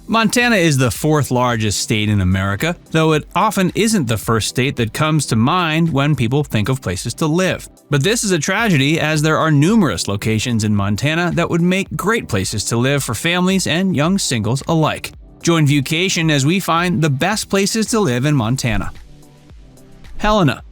Montana is the fourth largest state in America, though it often isn't the first state that comes to mind when people think of places to live. But this is a tragedy, as there are numerous locations in Montana that would make great places to live for families and young singles alike. Join Viewcation as we find the best places to live in Montana. Helena.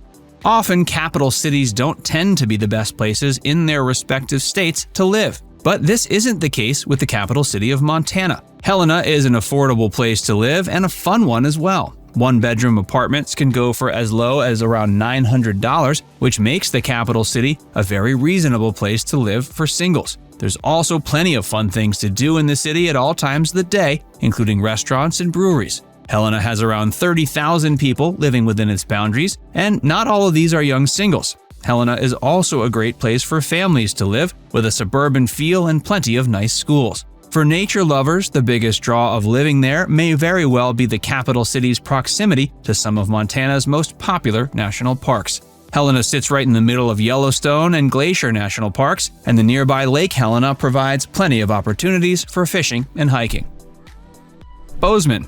Often, capital cities don't tend to be the best places in their respective states to live. But this isn't the case with the capital city of Montana. Helena is an affordable place to live and a fun one as well. One-bedroom apartments can go for as low as around $900, which makes the capital city a very reasonable place to live for singles. There's also plenty of fun things to do in the city at all times of the day, including restaurants and breweries. Helena has around 30,000 people living within its boundaries, and not all of these are young singles. Helena is also a great place for families to live, with a suburban feel and plenty of nice schools. For nature lovers, the biggest draw of living there may very well be the capital city's proximity to some of Montana's most popular national parks. Helena sits right in the middle of Yellowstone and Glacier National Parks, and the nearby Lake Helena provides plenty of opportunities for fishing and hiking. Bozeman.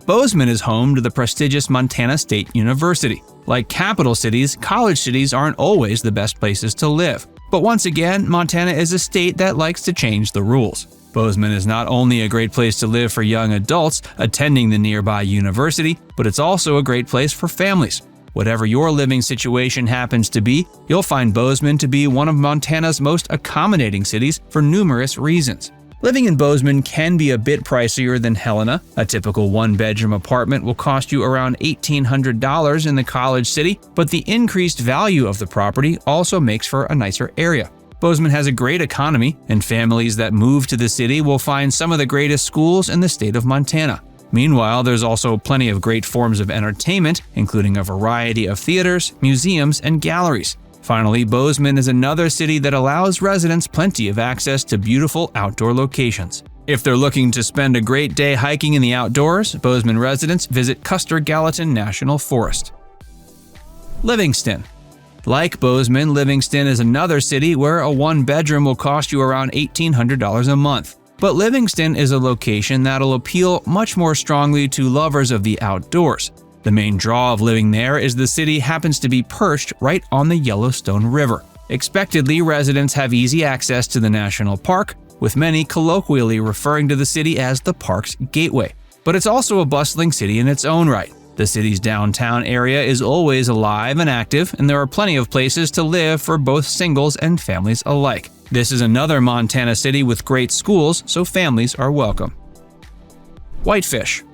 Bozeman is home to the prestigious Montana State University. Like capital cities, college cities aren't always the best places to live. But once again, Montana is a state that likes to change the rules. Bozeman is not only a great place to live for young adults attending the nearby university, but it's also a great place for families. Whatever your living situation happens to be, you'll find Bozeman to be one of Montana's most accommodating cities for numerous reasons. Living in Bozeman can be a bit pricier than Helena. A typical one-bedroom apartment will cost you around $1,800 in the college city, but the increased value of the property also makes for a nicer area. Bozeman has a great economy, and families that move to the city will find some of the greatest schools in the state of Montana. Meanwhile, there's also plenty of great forms of entertainment, including a variety of theaters, museums, and galleries. Finally, Bozeman is another city that allows residents plenty of access to beautiful outdoor locations. If they're looking to spend a great day hiking in the outdoors, Bozeman residents visit Custer-Gallatin National Forest. Livingston. Like Bozeman, Livingston is another city where a one-bedroom will cost you around $1,800 a month. But Livingston is a location that'll appeal much more strongly to lovers of the outdoors. The main draw of living there is the city happens to be perched right on the Yellowstone River. Expectedly, residents have easy access to the national park, with many colloquially referring to the city as the park's gateway. But it's also a bustling city in its own right. The city's downtown area is always alive and active, and there are plenty of places to live for both singles and families alike. This is another Montana city with great schools, so families are welcome. Whitefish.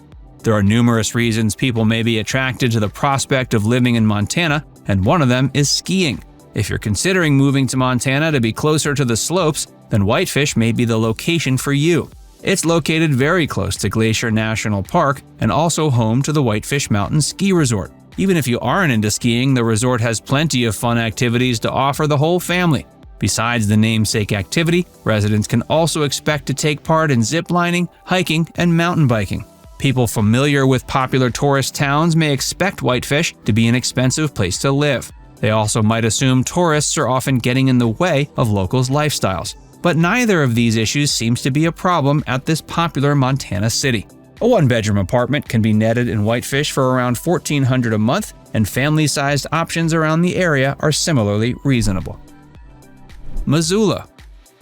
There are numerous reasons people may be attracted to the prospect of living in Montana, and one of them is skiing. If you're considering moving to Montana to be closer to the slopes, then Whitefish may be the location for you. It's located very close to Glacier National Park and also home to the Whitefish Mountain Ski Resort. Even if you aren't into skiing, the resort has plenty of fun activities to offer the whole family. Besides the namesake activity, residents can also expect to take part in zip lining, hiking, and mountain biking. People familiar with popular tourist towns may expect Whitefish to be an expensive place to live. They also might assume tourists are often getting in the way of locals' lifestyles. But neither of these issues seems to be a problem at this popular Montana city. A one-bedroom apartment can be netted in Whitefish for around $1,400 a month, and family-sized options around the area are similarly reasonable. Missoula.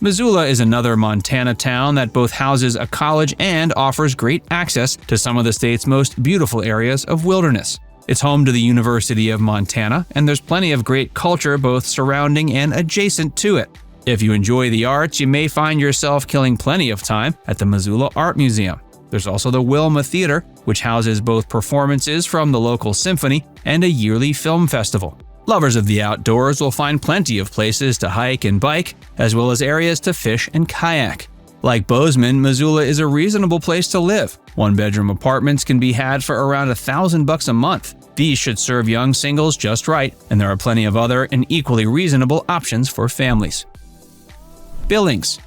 Missoula is another Montana town that both houses a college and offers great access to some of the state's most beautiful areas of wilderness. It's home to the University of Montana, and there's plenty of great culture both surrounding and adjacent to it. If you enjoy the arts, you may find yourself killing plenty of time at the Missoula Art Museum. There's also the Wilma Theater, which houses both performances from the local symphony and a yearly film festival. Lovers of the outdoors will find plenty of places to hike and bike, as well as areas to fish and kayak. Like Bozeman, Missoula is a reasonable place to live. One-bedroom apartments can be had for around $1,000 a month. These should serve young singles just right, and there are plenty of other and equally reasonable options for families. Billings.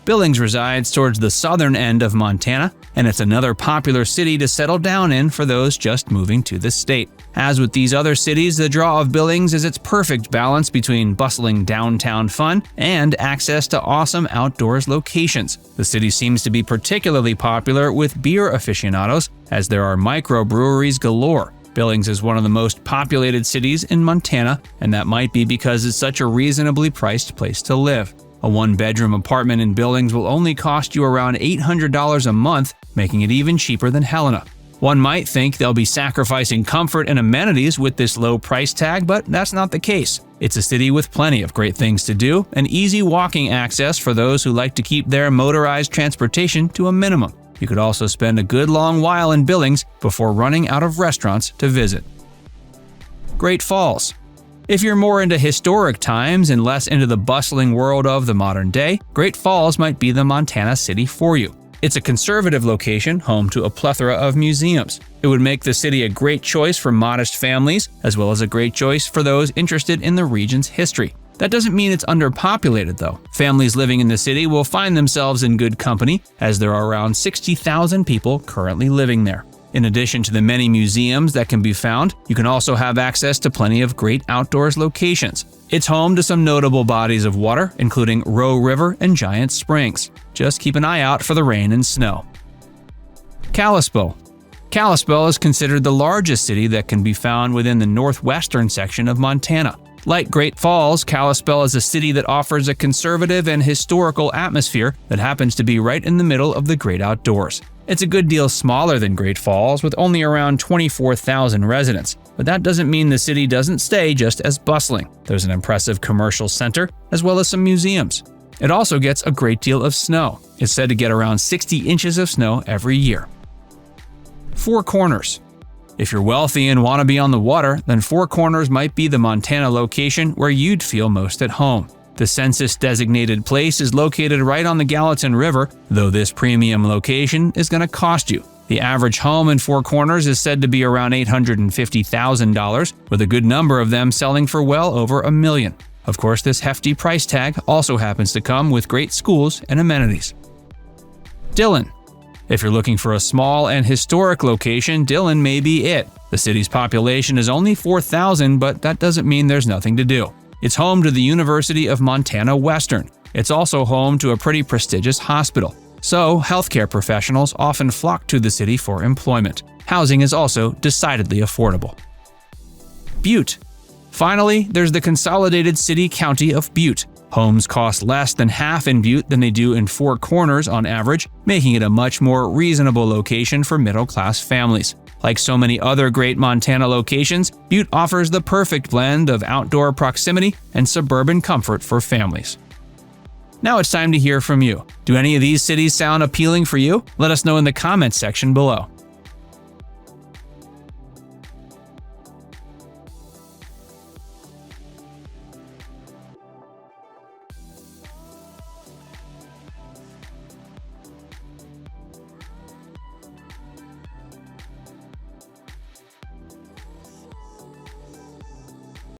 Billings resides towards the southern end of Montana, and it's another popular city to settle down in for those just moving to the state. As with these other cities, the draw of Billings is its perfect balance between bustling downtown fun and access to awesome outdoors locations. The city seems to be particularly popular with beer aficionados, as there are microbreweries galore. Billings is one of the most populated cities in Montana, and that might be because it's such a reasonably priced place to live. A one-bedroom apartment in Billings will only cost you around $800 a month, making it even cheaper than Helena. One might think they'll be sacrificing comfort and amenities with this low price tag, but that's not the case. It's a city with plenty of great things to do and easy walking access for those who like to keep their motorized transportation to a minimum. You could also spend a good long while in Billings before running out of restaurants to visit. Great Falls. If you're more into historic times and less into the bustling world of the modern day, Great Falls might be the Montana city for you. It's a conservative location, home to a plethora of museums. It would make the city a great choice for modest families, as well as a great choice for those interested in the region's history. That doesn't mean it's underpopulated, though. Families living in the city will find themselves in good company, as there are around 60,000 people currently living there. In addition to the many museums that can be found, you can also have access to plenty of great outdoors locations. It's home to some notable bodies of water, including Roe River and Giant Springs. Just keep an eye out for the rain and snow. Kalispell. Kalispell is considered the largest city that can be found within the northwestern section of Montana. Like Great Falls, Kalispell is a city that offers a conservative and historical atmosphere that happens to be right in the middle of the great outdoors. It's a good deal smaller than Great Falls, with only around 24,000 residents, but that doesn't mean the city doesn't stay just as bustling. There's an impressive commercial center, as well as some museums. It also gets a great deal of snow. It's said to get around 60 inches of snow every year. Four Corners. If you're wealthy and want to be on the water, then Four Corners might be the Montana location where you'd feel most at home. The census-designated place is located right on the Gallatin River, though this premium location is going to cost you. The average home in Four Corners is said to be around $850,000, with a good number of them selling for well over $1 million. Of course, this hefty price tag also happens to come with great schools and amenities. Dillon. If you're looking for a small and historic location, Dillon may be it. The city's population is only 4,000, but that doesn't mean there's nothing to do. It's home to the University of Montana Western. It's also home to a pretty prestigious hospital. So, healthcare professionals often flock to the city for employment. Housing is also decidedly affordable. Butte. Finally, there's the consolidated city-county of Butte. Homes cost less than half in Butte than they do in Four Corners on average, making it a much more reasonable location for middle-class families. Like so many other great Montana locations, Butte offers the perfect blend of outdoor proximity and suburban comfort for families. Now it's time to hear from you. Do any of these cities sound appealing for you? Let us know in the comments section below.